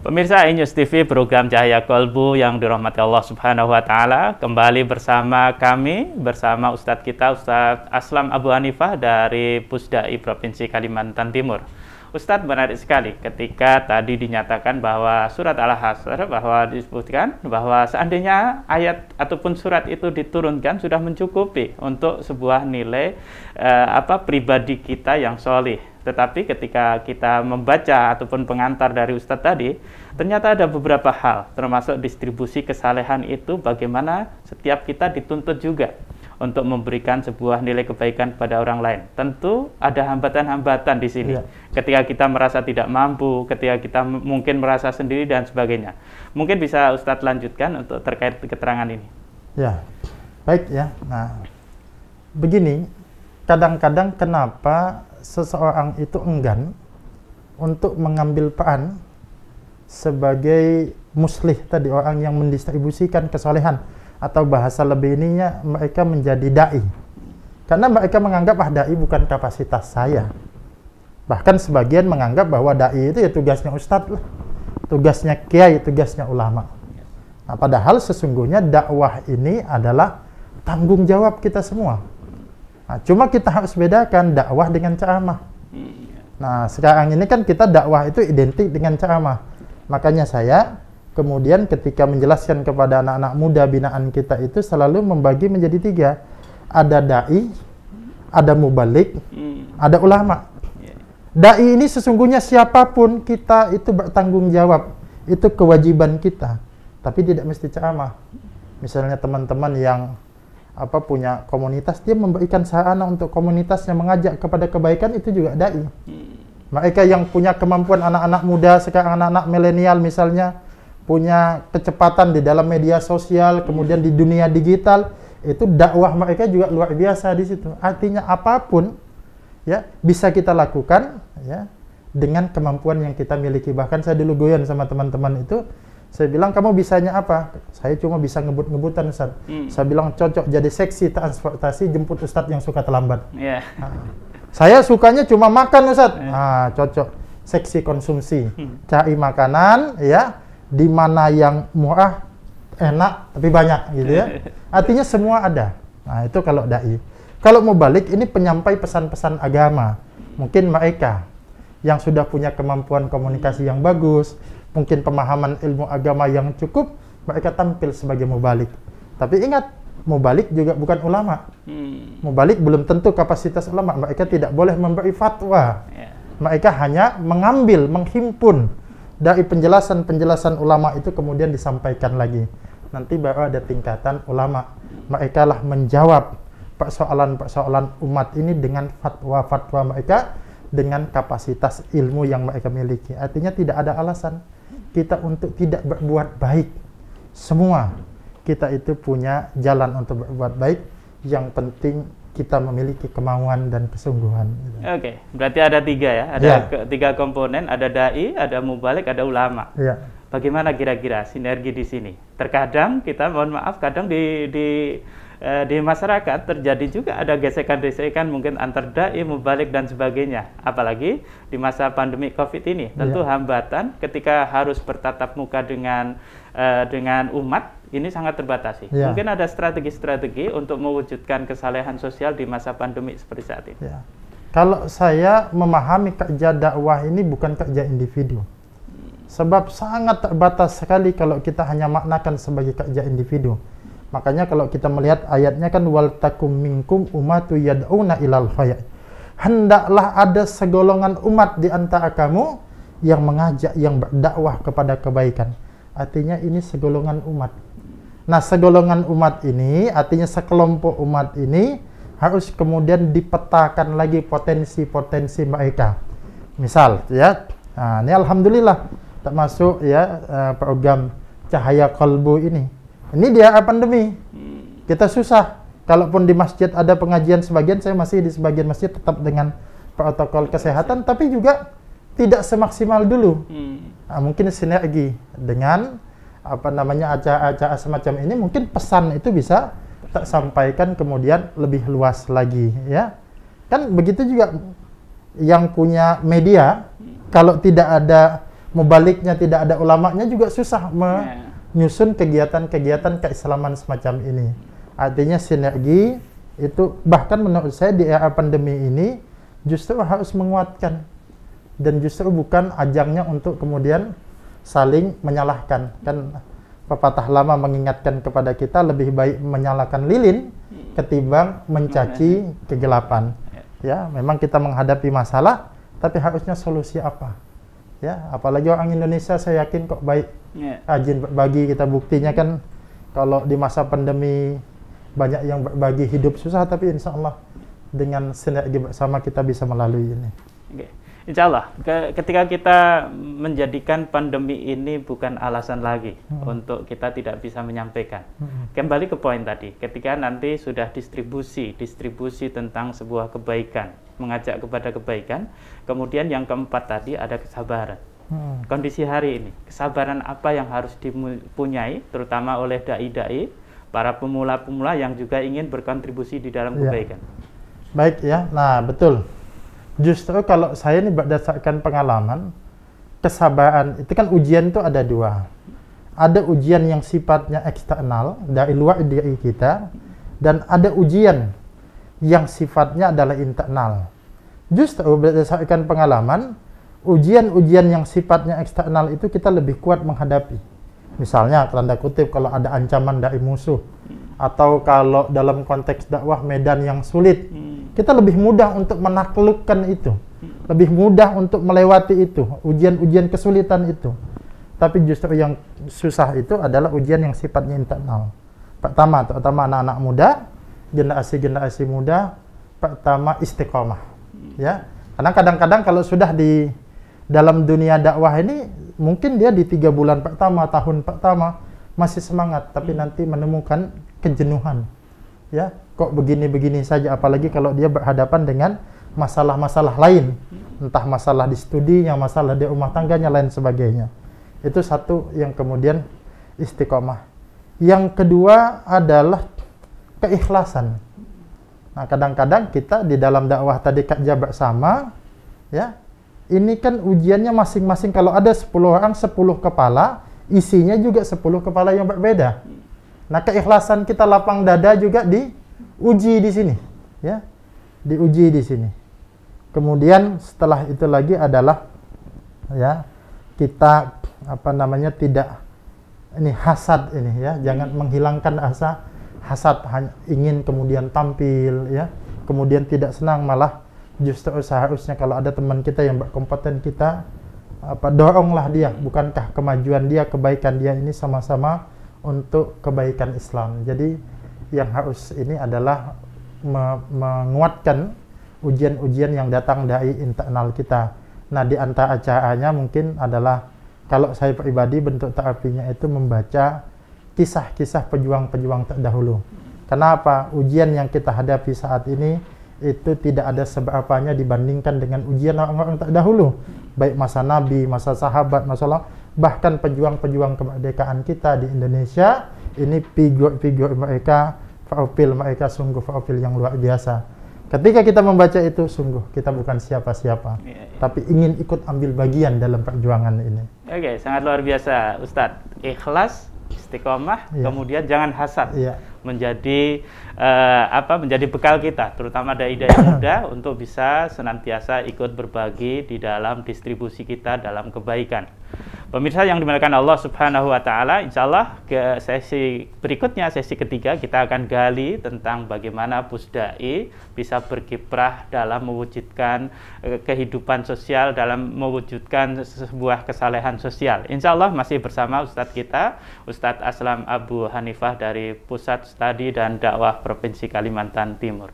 Pemirsa iNews TV, program Cahaya Kolbu yang dirahmati Allah Subhanahu wa Ta'ala, kembali bersama kami, bersama Ustadz kita, Ustadz Aslam Abu Hanifah dari Pusdai Provinsi Kalimantan Timur. Ustadz, menarik sekali ketika tadi dinyatakan bahwa surat Al-Hasyr, bahwa disebutkan bahwa seandainya ayat ataupun surat itu diturunkan sudah mencukupi untuk sebuah nilai pribadi kita yang solih. Tetapi ketika kita membaca ataupun pengantar dari Ustadz tadi, ternyata ada beberapa hal, termasuk distribusi kesalehan itu bagaimana setiap kita dituntut juga untuk memberikan sebuah nilai kebaikan kepada orang lain. Tentu ada hambatan-hambatan di sini. Ketika kita merasa tidak mampu, ketika kita mungkin merasa sendiri dan sebagainya. Mungkin bisa Ustadz lanjutkan untuk terkait keterangan ini. Ya, baik ya. Nah, begini, kadang-kadang kenapa seseorang itu enggan untuk mengambil peran sebagai muslih tadi, orang yang mendistribusikan kesolehan, atau bahasa lebih ininya mereka menjadi dai, karena mereka menganggap dai bukan kapasitas saya. Bahkan sebagian menganggap bahwa dai itu ya tugasnya ustadz lah, tugasnya kiai, tugasnya ulama. Nah, padahal sesungguhnya dakwah ini adalah tanggung jawab kita semua. Nah, cuma kita harus bedakan dakwah dengan ceramah. Nah, sekarang ini kan kita dakwah itu identik dengan ceramah. Makanya saya kemudian ketika menjelaskan kepada anak-anak muda binaan kita itu selalu membagi menjadi 3. Ada dai, ada mubalik, ada ulama. Dai ini sesungguhnya siapapun kita itu bertanggung jawab. Itu kewajiban kita. Tapi tidak mesti ceramah. Misalnya teman-teman yang punya komunitas, dia memberikan sarana untuk komunitasnya mengajak kepada kebaikan, itu juga dai. Mereka yang punya kemampuan, anak-anak muda sekarang, anak-anak milenial misalnya, punya kecepatan di dalam media sosial, kemudian di dunia digital, itu dakwah mereka juga luar biasa di situ. Artinya apapun ya bisa kita lakukan ya dengan kemampuan yang kita miliki. Bahkan saya dulu goyan sama teman-teman itu, saya bilang, kamu bisanya apa? Saya cuma bisa ngebut-ngebutan, Ustaz. Saya bilang cocok jadi seksi transportasi jemput Ustadz yang suka terlambat. Nah, saya sukanya cuma makan, Ustaz. Nah, cocok seksi konsumsi, cari makanan ya di mana yang murah, enak, tapi banyak gitu ya. Artinya semua ada. Nah, itu kalau dai. Kalau mau balik, ini penyampai pesan-pesan agama. Mungkin mereka yang sudah punya kemampuan komunikasi yang bagus, mungkin pemahaman ilmu agama yang cukup, mereka tampil sebagai mubalik. Tapi ingat, mubalik juga bukan ulama. Mubalik belum tentu kapasitas ulama. Mereka tidak boleh memberi fatwa. Mereka hanya mengambil, menghimpun dari penjelasan-penjelasan ulama itu kemudian disampaikan lagi. Nanti baru ada tingkatan ulama. Mereka lah menjawab persoalan-persoalan umat ini dengan fatwa-fatwa mereka, dengan kapasitas ilmu yang mereka miliki. Artinya tidak ada alasan kita untuk tidak berbuat baik. Semua kita itu punya jalan untuk berbuat baik. Yang penting kita memiliki kemauan dan kesungguhan. Oke, berarti ada 3 ya, ada 3 komponen, ada dai, ada mubalik, ada ulama. Bagaimana kira-kira sinergi di sini? Terkadang kita, mohon maaf, kadang di masyarakat terjadi juga ada gesekan-gesekan mungkin antar dai, mubalik dan sebagainya. Apalagi di masa pandemi Covid ini, tentu hambatan ketika harus bertatap muka dengan umat ini sangat terbatasi. Mungkin ada strategi-strategi untuk mewujudkan kesalehan sosial di masa pandemi seperti saat ini. Kalau saya memahami kerja dakwah ini bukan kerja individu. Sebab sangat terbatas sekali kalau kita hanya maknakan sebagai kerja individu. Makanya kalau kita melihat ayatnya kan, wal takum minkum ummatu yad'una ilal khair. Hendaklah ada segolongan umat di antara kamu yang mengajak, yang berdakwah kepada kebaikan. Artinya ini segolongan umat. Nah, segolongan umat ini artinya sekelompok umat ini harus kemudian dipetakan lagi potensi-potensi mereka. Misal ya, nah, ini alhamdulillah termasuk ya program Cahaya Kolbu ini. Ini dia pandemi. Kita susah. Kalaupun di masjid ada pengajian sebagian, saya masih di sebagian masjid tetap dengan protokol kesehatan, tapi juga tidak semaksimal dulu. Nah, mungkin sinergi dengan acara-acara semacam ini, mungkin pesan itu bisa tersampaikan kemudian lebih luas lagi ya. Kan begitu juga yang punya media, kalau tidak ada Mubaliknya tidak ada ulamanya juga susah menyusun kegiatan-kegiatan keislaman semacam ini. Artinya sinergi itu bahkan menurut saya di era pandemi ini justru harus menguatkan, dan justru bukan ajangnya untuk kemudian saling menyalahkan. Kan pepatah lama mengingatkan kepada kita lebih baik menyalakan lilin ketimbang mencaci kegelapan. Ya, memang kita menghadapi masalah, tapi harusnya solusi apa? Ya, apalagi orang Indonesia saya yakin kok baik, rajin berbagi. Kita buktinya kan kalau di masa pandemi banyak yang berbagi hidup susah, tapi insya Allah dengan sinergi bersama kita bisa melalui ini. Insya Allah, ketika kita menjadikan pandemi ini bukan alasan lagi untuk kita tidak bisa menyampaikan. Kembali ke poin tadi, ketika nanti sudah distribusi tentang sebuah kebaikan, mengajak kepada kebaikan, kemudian yang keempat tadi ada kesabaran. Kondisi hari ini, kesabaran apa yang harus dipunyai, terutama oleh dai-dai, para pemula-pemula yang juga ingin berkontribusi di dalam kebaikan. Baik ya, nah betul. Justru kalau saya ini berdasarkan pengalaman, kesabaran itu kan ujian itu ada dua. Ada ujian yang sifatnya eksternal dari luar diri kita, dan ada ujian yang sifatnya adalah internal. Justru berdasarkan pengalaman, ujian-ujian yang sifatnya eksternal itu kita lebih kuat menghadapi. Misalnya tanda kutip kalau ada ancaman dari musuh, atau kalau dalam konteks dakwah medan yang sulit, kita lebih mudah untuk menaklukkan itu, lebih mudah untuk melewati itu, ujian-ujian kesulitan itu. Tapi justru yang susah itu adalah ujian yang sifatnya internal. Pertama, terutama anak-anak muda, generasi muda, pertama istiqomah. Ya, karena kadang-kadang kalau sudah di dalam dunia dakwah ini, mungkin dia di 3 bulan pertama, tahun pertama masih semangat, tapi nanti menemukan kejenuhan. Ya, kok begini-begini saja, apalagi kalau dia berhadapan dengan masalah-masalah lain, entah masalah di studinya, masalah di rumah tangganya, lain sebagainya. Itu satu yang kemudian istiqomah. Yang kedua adalah keikhlasan. Nah, kadang-kadang kita di dalam dakwah tadi kerja bersama, ya, ini kan ujiannya masing-masing. Kalau ada 10 orang, 10 kepala, isinya juga 10 kepala yang berbeda. Nah, keikhlasan kita lapang dada juga diuji di sini, ya, diuji di sini. Kemudian setelah itu lagi adalah, ya, kita tidak ini hasad ini, ya, jangan menghilangkan rasa hasad, hanya ingin kemudian tampil, ya, kemudian tidak senang, malah justru seharusnya kalau ada teman kita yang berkompeten, kita doronglah dia, bukankah kemajuan dia, kebaikan dia ini sama-sama untuk kebaikan Islam. Jadi yang harus ini adalah menguatkan ujian-ujian yang datang dari internal kita. Nah, di antara acaranya mungkin adalah, kalau saya pribadi bentuk terapinya itu membaca kisah-kisah pejuang-pejuang terdahulu. Kenapa? Ujian yang kita hadapi saat ini itu tidak ada seberapanya dibandingkan dengan ujian orang-orang terdahulu, baik masa Nabi, masa sahabat, bahkan pejuang-pejuang kemerdekaan kita di Indonesia ini, figur-figur mereka, profil mereka sungguh profil yang luar biasa. Ketika kita membaca itu, sungguh kita bukan siapa-siapa, tapi ingin ikut ambil bagian dalam perjuangan ini. Oke, sangat luar biasa, Ustadz. Ikhlas, istiqomah, kemudian jangan hasad, menjadi menjadi bekal kita, terutama dai-dai muda, untuk bisa senantiasa ikut berbagi di dalam distribusi kita dalam kebaikan. Pemirsa yang dimuliakan Allah Subhanahu wa Ta'ala, insya Allah ke sesi berikutnya, sesi ketiga, kita akan gali tentang bagaimana Pusdai bisa berkiprah dalam mewujudkan kehidupan sosial, dalam mewujudkan sebuah kesalehan sosial. Insya Allah masih bersama Ustadz kita, Ustadz Aslam Abu Hanifah dari Pusat Studi dan Dakwah Provinsi Kalimantan Timur.